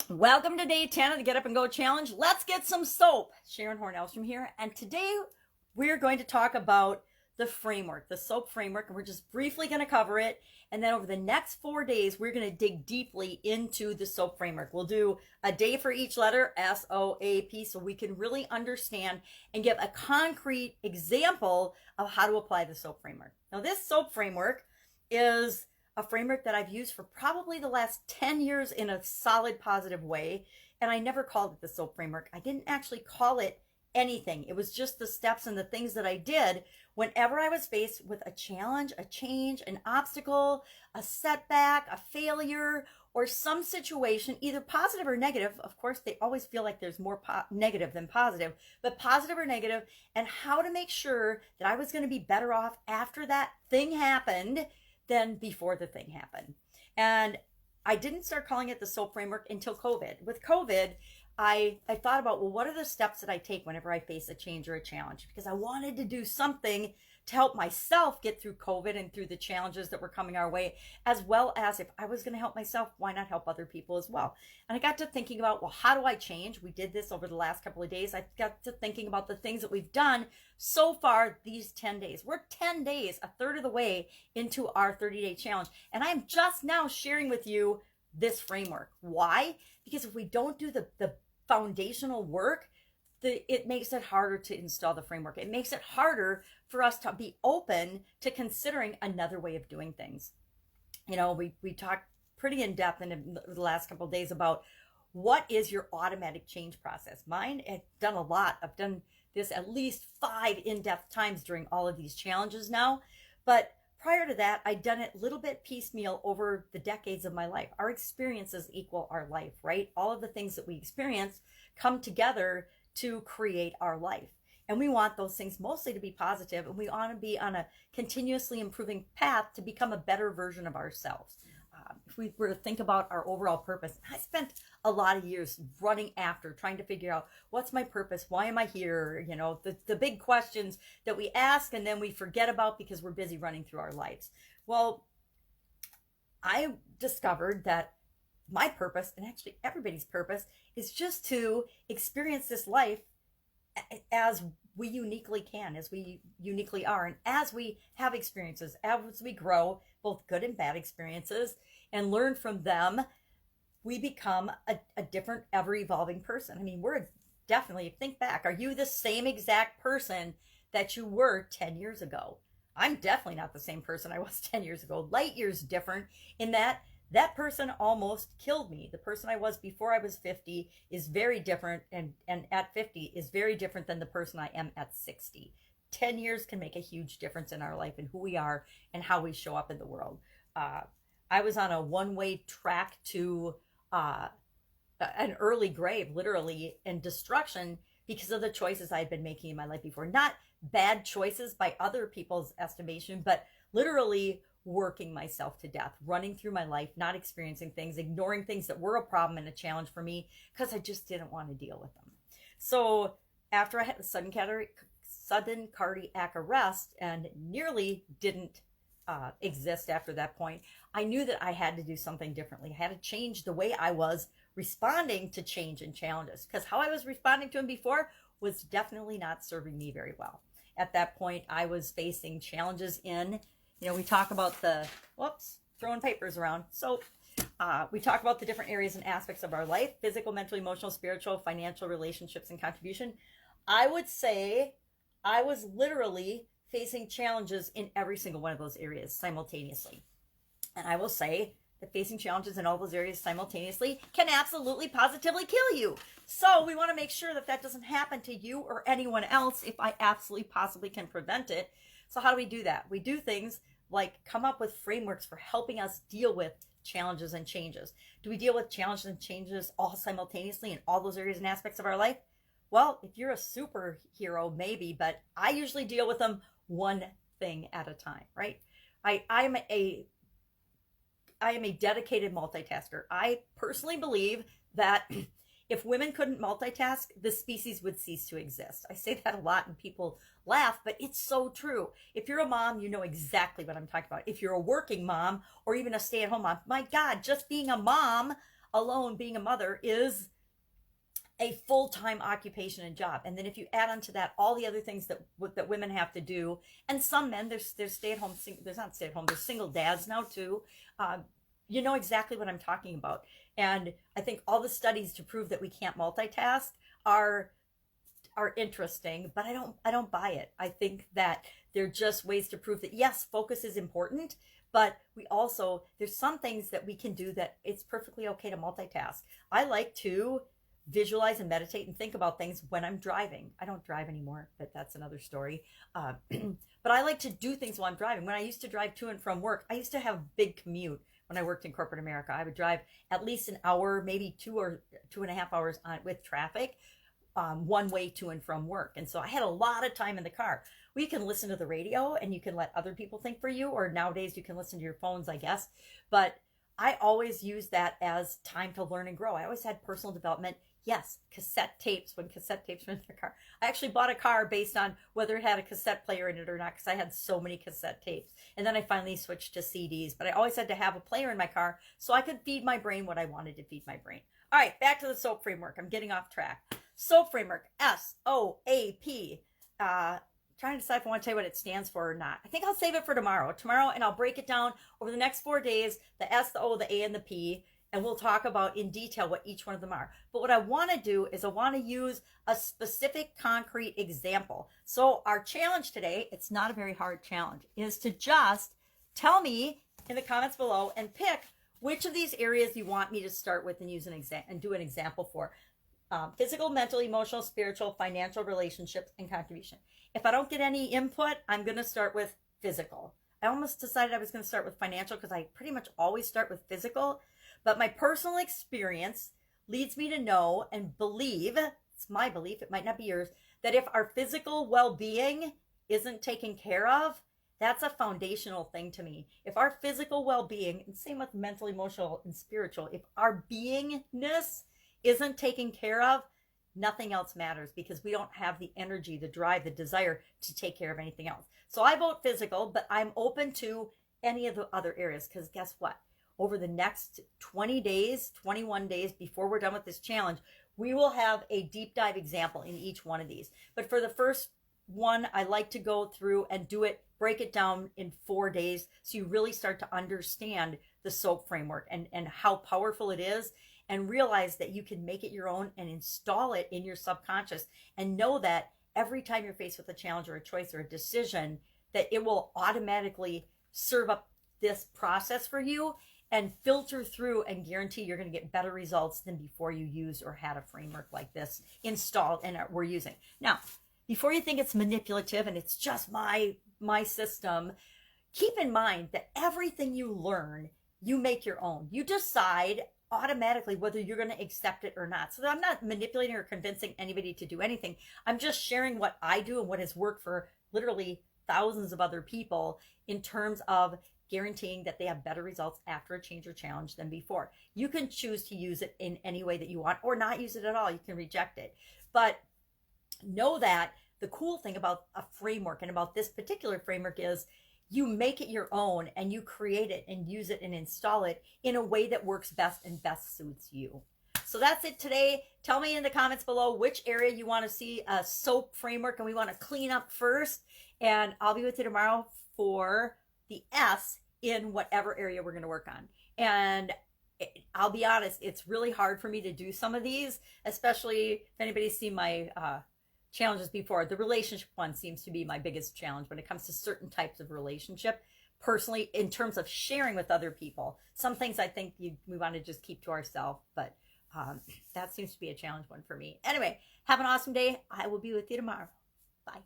Welcome to day 10 of the Get Up and Go Challenge. Let's get some soap. Sharon Horne-Ellstrom here, and today we're going to talk about the framework, the soap framework, and we're just briefly going to cover it. And then over the next 4 days, we're going to dig deeply into the soap framework. We'll do a day for each letter, S-O-A-P, so we can really understand and give a concrete example of how to apply the soap framework. Now, this soap framework is a framework that I've used for probably the last 10 years in a solid, positive way. And I never called it the soap framework. I didn't actually call it anything. It was just the steps and the things that I did whenever I was faced with a challenge, a change, an obstacle, a setback, a failure, or some situation, either positive or negative. Of course, they always feel like there's more negative than positive, but positive or negative, and how to make sure that I was going to be better off after that thing happened than before the thing happened. And I didn't start calling it the SOAP framework until COVID. With COVID, I thought about, well, what are the steps that I take whenever I face a change or a challenge? Because I wanted to do something to help myself get through COVID and through the challenges that were coming our way, as well as if I was going to help myself, why not help other people as well? And I got to thinking about, well, how do I change? We did this over the last couple of days. I got to thinking about the things that we've done so far these 10 days. We're 10 days, a third of the way into our 30-day challenge. And I am just now sharing with you this framework. Why? Because if we don't do the foundational work, it makes it harder to install the framework. It makes it harder for us to be open to considering another way of doing things. You know, we talked pretty in depth in the last couple of days about what is your automatic change process. Mine, I've done a lot. I've done this at least 5 in-depth times during all of these challenges now. But prior to that, I'd done it a little bit piecemeal over the decades of my life. Our experiences equal our life, right? All of the things that we experience come together to create our life. And we want those things mostly to be positive, and we want to be on a continuously improving path to become a better version of ourselves. If we were to think about our overall purpose, I spent a lot of years running after, trying to figure out what's my purpose, why am I here, you know, the big questions that we ask and then we forget about because we're busy running through our lives. Well, I discovered that my purpose, and actually everybody's purpose, is just to experience this life as we uniquely can, as we uniquely are, and as we have experiences, as we grow, both good and bad experiences, and learn from them, we become a different, ever-evolving person. I mean, we're definitely, think back, are you the same exact person that you were 10 years ago? I'm definitely not the same person I was 10 years ago. Light years different in that person almost killed me. The person I was before I was 50 is very different, and at 50 is very different than the person I am at 60. 10 years can make a huge difference in our life and who we are and how we show up in the world. I was on a one-way track to an early grave, literally, and destruction because of the choices I had been making in my life before. Not bad choices by other people's estimation, but literally working myself to death, running through my life, not experiencing things, ignoring things that were a problem and a challenge for me because I just didn't want to deal with them. So after I had the sudden cardiac arrest and nearly didn't exist after that point, I knew that I had to do something differently. I had to change the way I was responding to change and challenges, because how I was responding to them before was definitely not serving me very well. At that point, I was facing challenges in, you know, we talk about throwing papers around. So we talk about the different areas and aspects of our life: physical, mental, emotional, spiritual, financial, relationships, and contribution. I would say I was literally facing challenges in every single one of those areas simultaneously. And I will say that facing challenges in all those areas simultaneously can absolutely positively kill you. So we want to make sure that doesn't happen to you or anyone else if I absolutely possibly can prevent it. So how do we do that? We do things like come up with frameworks for helping us deal with challenges and changes. Do we deal with challenges and changes all simultaneously in all those areas and aspects of our life? Well, if you're a superhero, maybe, but I usually deal with them one thing at a time, right? I am a dedicated multitasker. I personally believe that if women couldn't multitask, the species would cease to exist. I say that a lot and people laugh, but it's so true. If you're a mom, you know exactly what I'm talking about. If you're a working mom or even a stay-at-home mom, my God, just being a mom alone being a mother is a full-time occupation and job. And then if you add onto that all the other things that women have to do, and some men, there's stay-at-home, there's not stay-at-home, there's single dads now too. You know exactly what I'm talking about. And I think all the studies to prove that we can't multitask are interesting, but I don't buy it. I think that they're just ways to prove that yes, focus is important, but we also, there's some things that we can do that it's perfectly okay to multitask. I like to visualize and meditate and think about things when I'm driving. I don't drive anymore, but that's another story. But I like to do things while I'm driving. When I used to drive to and from work, I used to have a big commute. When I worked in corporate America, I would drive at least an hour, maybe 2 or 2.5 hours with traffic, one way to and from work. And so I had a lot of time in the car. Well, you can listen to the radio and you can let other people think for you, or nowadays you can listen to your phones, I guess. But I always use that as time to learn and grow. I always had personal development. Yes, cassette tapes, when cassette tapes were in the car. I actually bought a car based on whether it had a cassette player in it or not, because I had so many cassette tapes. And then I finally switched to CDs, but I always had to have a player in my car so I could feed my brain what I wanted to feed my brain. All right, back to the SOAP framework. I'm getting off track. SOAP framework, SOAP. Trying to decide if I want to tell you what it stands for or not. I think I'll save it for tomorrow, and I'll break it down over the next 4 days, the S, the O, the A, and the P. And we'll talk about in detail what each one of them are. But what I want to do is I want to use a specific concrete example. So our challenge today, it's not a very hard challenge, is to just tell me in the comments below and pick which of these areas you want me to start with and use an example and do an example for. Physical, mental, emotional, spiritual, financial, relationships, and contribution. If I don't get any input, I'm going to start with physical. I almost decided I was going to start with financial because I pretty much always start with physical. But my personal experience leads me to know and believe, it's my belief, it might not be yours, that if our physical well-being isn't taken care of, that's a foundational thing to me. If our physical well-being, and same with mental, emotional, and spiritual, if our beingness isn't taken care of, nothing else matters because we don't have the energy, the drive, the desire to take care of anything else. So I vote physical, but I'm open to any of the other areas because guess what? Over the next 20 days, 21 days before we're done with this challenge, we will have a deep dive example in each one of these. But for the first one, I like to go through and break it down in 4 days so you really start to understand the SOAP framework and how powerful it is, and realize that you can make it your own and install it in your subconscious, and know that every time you're faced with a challenge or a choice or a decision, that it will automatically serve up this process for you and filter through and guarantee you're going to get better results than before you used or had a framework like this installed and we're using. Now, before you think it's manipulative and it's just my system, keep in mind that everything you learn, you make your own. You decide automatically whether you're going to accept it or not. So I'm not manipulating or convincing anybody to do anything. I'm just sharing what I do and what has worked for literally thousands of other people in terms of guaranteeing that they have better results after a change or challenge than before. You can choose to use it in any way that you want or not use it at all. You can reject it. But know that the cool thing about a framework and about this particular framework is you make it your own and you create it and use it and install it in a way that works best and best suits you. So that's it today. Tell me in the comments below which area you want to see a SOAP framework and we want to clean up first. And I'll be with you tomorrow for the S in whatever area we're going to work on. And I'll be honest, it's really hard for me to do some of these, especially if anybody's seen my challenges before. The relationship one seems to be my biggest challenge when it comes to certain types of relationship. Personally, in terms of sharing with other people, some things I think we want to just keep to ourselves, but that seems to be a challenge one for me. Anyway, have an awesome day. I will be with you tomorrow. Bye.